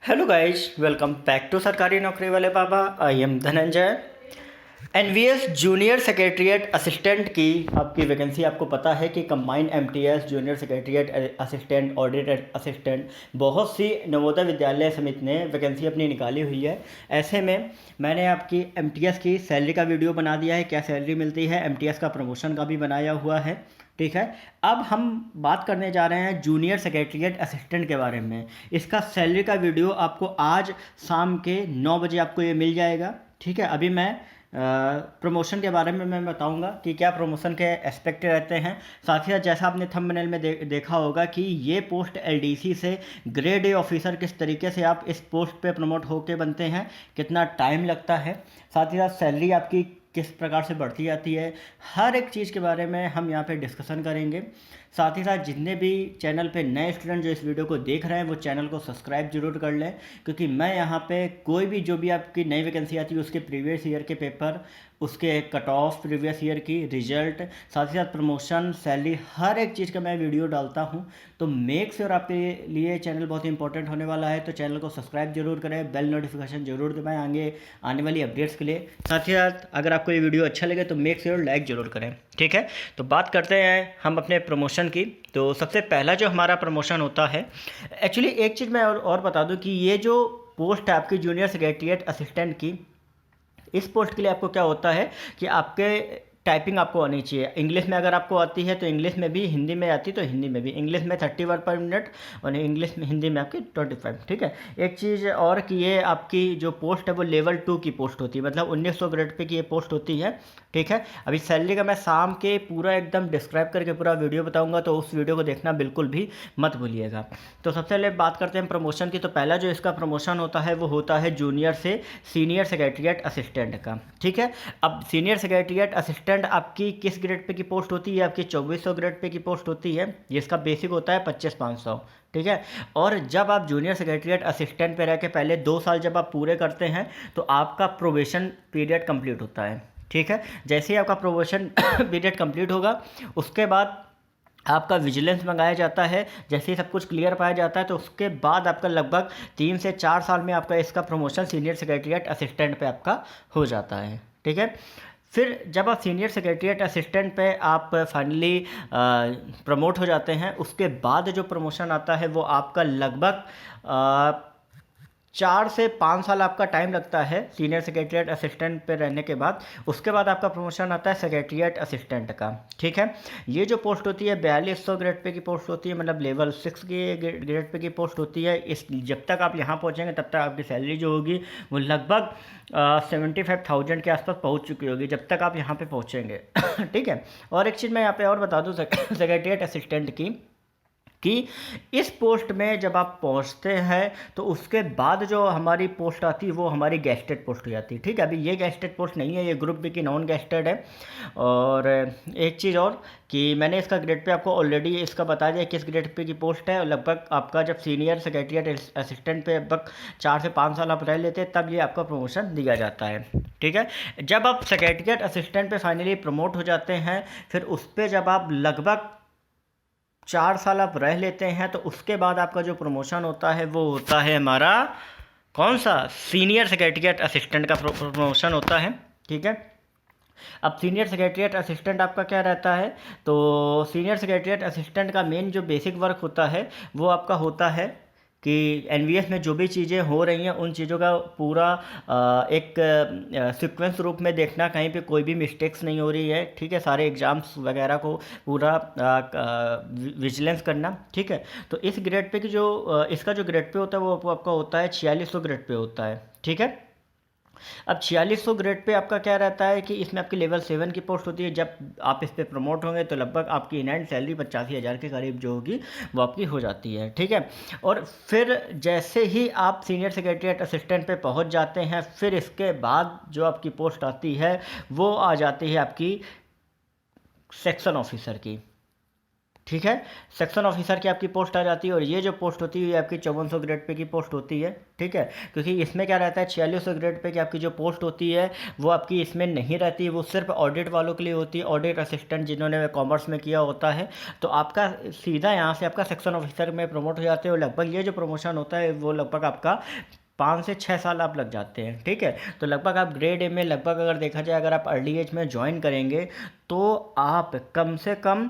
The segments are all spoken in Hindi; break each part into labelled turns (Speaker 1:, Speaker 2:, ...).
Speaker 1: Hello guys, welcome back to सरकारी नौकरी वाले बाबा। I am Dhananjay. NVS junior secretariat assistant की आपकी वैकेंसी आपको पता है कि combined MTS junior secretariat assistant, audit assistant, बहुत सी नवोदय विद्यालय समिति ने वैकेंसी अपनी निकाली हुई है। ऐसे में मैंने आपकी एमटीएस की सैलरी का वीडियो बना दिया है, क्या सैलरी मिलती है। एमटीएस का प्रमोशन का भी बनाया हुआ है, ठीक है। अब हम बात करने जा रहे हैं जूनियर सेक्रेटरीट असिस्टेंट के बारे में। इसका सैलरी का वीडियो आपको आज शाम के 9 बजे आपको ये मिल जाएगा, ठीक है। अभी मैं प्रमोशन के बारे में मैं बताऊंगा कि क्या प्रमोशन के एस्पेक्ट रहते हैं। साथ ही साथ जैसा आपने थंबनेल में देखा होगा कि ये पोस्ट एलडीसी से ग्रेड ए ऑफिसर किस तरीके से आप इस पोस्ट पे प्रमोट होके बनते हैं, कितना टाइम लगता है, साथ ही साथ सैलरी आपकी किस प्रकार से बढ़ती जाती है, हर एक चीज़ के बारे में हम यहाँ पे डिस्कशन करेंगे। साथ ही साथ जितने भी चैनल पे नए स्टूडेंट जो इस वीडियो को देख रहे हैं वो चैनल को सब्सक्राइब जरूर कर लें, क्योंकि मैं यहाँ पे कोई भी जो भी आपकी नई वैकेंसी आती है उसके प्रीवियस ईयर के पेपर, उसके कट ऑफ प्रीवियस ईयर की रिजल्ट, साथ ही साथ प्रमोशन, सैलरी, हर एक चीज़ का मैं वीडियो डालता हूँ। तो मेक श्योर आपके लिए चैनल बहुत इंपॉर्टेंट होने वाला है, तो चैनल को सब्सक्राइब जरूर करें, बेल नोटिफिकेशन जरूर दबाएं आगे आने वाली अपडेट्स के लिए। साथ ही साथ अगर आपको ये वीडियो अच्छा लगे तो मेक श्योर लाइक जरूर करें, ठीक है। तो बात करते हैं हम अपने प्रमोशन की। तो सबसे पहला जो हमारा प्रमोशन होता है, एक्चुअली एक चीज़ मैं और बता दूं कि ये जो पोस्ट है आपकी जूनियर सेक्रेटरीट असिस्टेंट की, इस पोस्ट के लिए आपको क्या होता है कि आपके टाइपिंग आपको आनी चाहिए। इंग्लिश में अगर आपको आती है तो इंग्लिश में भी, हिंदी में आती तो हिंदी में भी। इंग्लिश में 30 वर्ड पर मिनट और इंग्लिश में, हिंदी में आपकी 25, ठीक है। एक चीज़ और कि ये आपकी जो पोस्ट है वो लेवल 2 की पोस्ट होती है, मतलब 1900 ग्रेड पे की ये पोस्ट होती है, ठीक है। अभी सैलरी का मैं शाम के पूरा एकदम डिस्क्राइब करके पूरा वीडियो बताऊंगा, तो उस वीडियो को देखना बिल्कुल भी मत भूलिएगा। तो सबसे पहले बात करते हैं प्रमोशन की। तो पहला जो इसका प्रमोशन होता है वो होता है जूनियर से सीनियर सेक्रेटरीट असिस्टेंट का, ठीक है। अब सीनियर सेक्रेटरीट असिस्टेंट आपकी किस ग्रेड पे की पोस्ट होती है? आपकी 2400 ग्रेड पे की पोस्ट होती है, जिसका बेसिक होता है 25,500, ठीक है। और जब आप जूनियर सेक्रेटरीट असिस्टेंट पे रह के पहले 2 साल जब आप पूरे करते हैं तो आपका प्रोबेशन पीरियड कंप्लीट होता है, ठीक है। जैसे ही आपका प्रोबेशन पीरियड कंप्लीट होगा उसके बाद आपका विजिलेंस मंगाया जाता है। जैसे ही सब कुछ क्लियर पाया जाता है तो उसके बाद आपका लगभग 3 से 4 साल में आपका इसका प्रमोशन सीनियर सेक्रेटरीट असिस्टेंट पे आपका हो जाता है, ठीक है। फिर जब आप सीनियर सेक्रेटरीट असिस्टेंट पे आप फाइनली प्रमोट हो जाते हैं, उसके बाद जो प्रमोशन आता है वो आपका लगभग 4 से 5 साल आपका टाइम लगता है सीनियर सेक्रेटरीट असिस्टेंट पे रहने के बाद। उसके बाद आपका प्रमोशन आता है सेक्रेटरीट असिस्टेंट का, ठीक है। ये जो पोस्ट होती है 4200 ग्रेड पे की पोस्ट होती है, मतलब लेवल 6 की ग्रेड पे की पोस्ट होती है। इस जब तक आप यहाँ पहुँचेंगे तब तक आपकी सैलरी जो होगी वो लगभग 75,000 के आसपास पहुँच चुकी होगी जब तक आप यहाँ पर पहुँचेंगे ठीक है। और एक चीज़ मैं यहाँ पर और बता दूँ सेक्रेटरीट असिस्टेंट की, कि इस पोस्ट में जब आप पहुंचते हैं तो उसके बाद जो हमारी पोस्ट आती है वो हमारी गेस्टेड पोस्ट हो जाती है, ठीक है। अभी ये गेस्टेड पोस्ट नहीं है, ये ग्रुप बी की नॉन गेस्टेड है। और एक चीज़ और कि मैंने इसका ग्रेड पे आपको ऑलरेडी इसका बता दिया किस ग्रेड पे की पोस्ट है। लगभग आपका जब सीनियर सेक्रेटरीट असिस्टेंट पे लगभग 4 से 5 साल आप रह लेते हैं तब ये आपका प्रमोशन दिया जाता है, ठीक है। जब आप सेक्रेटरीट असिस्टेंट पे फाइनली प्रमोट हो जाते हैं, फिर उस पर जब आप लगभग 4 साल आप रह लेते हैं तो उसके बाद आपका जो प्रमोशन होता है वो होता है हमारा कौन सा, सीनियर सेक्रेटरीट असिस्टेंट का प्रमोशन होता है, ठीक है। अब सीनियर सेक्रेटरीट असिस्टेंट आपका क्या रहता है, तो सीनियर सेक्रेटरीट असिस्टेंट का मेन जो बेसिक वर्क होता है वो आपका होता है कि एनवीएस में जो भी चीज़ें हो रही हैं उन चीज़ों का पूरा एक सीक्वेंस रूप में देखना, कहीं पे कोई भी मिस्टेक्स नहीं हो रही है, ठीक है। सारे एग्ज़ाम्स वगैरह को पूरा विजिलेंस करना, ठीक है। तो इस ग्रेड पे की जो इसका जो ग्रेड पे होता है वो आपका होता है 4600 ग्रेड पे होता है, ठीक है। अब 4600 ग्रेड पे आपका क्या रहता है कि इसमें आपकी लेवल 7 की पोस्ट होती है। जब आप इस पर प्रमोट होंगे तो लगभग आपकी इन हैंड सैलरी 85,000 के करीब जो होगी वो आपकी हो जाती है, ठीक है। और फिर जैसे ही आप सीनियर सेक्रेटरीट असिस्टेंट पे पहुंच जाते हैं, फिर इसके बाद जो आपकी पोस्ट आती है वो आ जाती है आपकी सेक्शन ऑफिसर की, ठीक है। सेक्शन ऑफिसर की आपकी पोस्ट आ जाती है, और ये जो पोस्ट होती है ये आपकी 5400 ग्रेड पे की पोस्ट होती है। ठीक है, क्योंकि इसमें क्या रहता है 4600 ग्रेड पे की आपकी जो पोस्ट होती है वो आपकी इसमें नहीं रहती है, वो सिर्फ ऑडिट वालों के लिए होती है, ऑडिट असिस्टेंट जिन्होंने कॉमर्स में किया होता है। तो आपका सीधा यहाँ से आपका सेक्शन ऑफिसर में प्रमोट हो जाते हो। लगभग ये जो प्रमोशन होता है वो लगभग आपका 5 से 6 साल आप लग जाते हैं। ठीक है, तो लगभग आप ग्रेड ए में लगभग अगर देखा जाए अगर आप अर्ली एज में ज्वाइन करेंगे तो आप कम से कम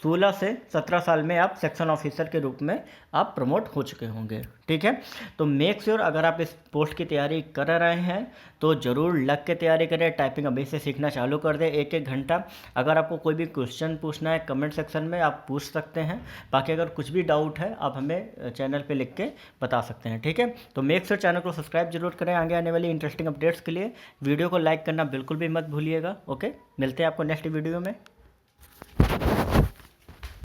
Speaker 1: 16 से 17 साल में आप सेक्शन ऑफिसर के रूप में आप प्रमोट हो चुके होंगे। ठीक है, तो मेक श्योर अगर आप इस पोस्ट की तैयारी कर रहे हैं तो ज़रूर लग के तैयारी करें। टाइपिंग अभी से सीखना चालू कर दें 1-1 घंटा। अगर आपको कोई भी क्वेश्चन पूछना है कमेंट सेक्शन में आप पूछ सकते हैं। बाकी अगर कुछ भी डाउट है आप हमें चैनल पे लिख के बता सकते हैं। ठीक है, तो मेक श्योर चैनल को सब्सक्राइब जरूर करें आगे आने वाली इंटरेस्टिंग अपडेट्स के लिए। वीडियो को लाइक करना बिल्कुल भी मत भूलिएगा। ओके, मिलते हैं आपको नेक्स्ट वीडियो में।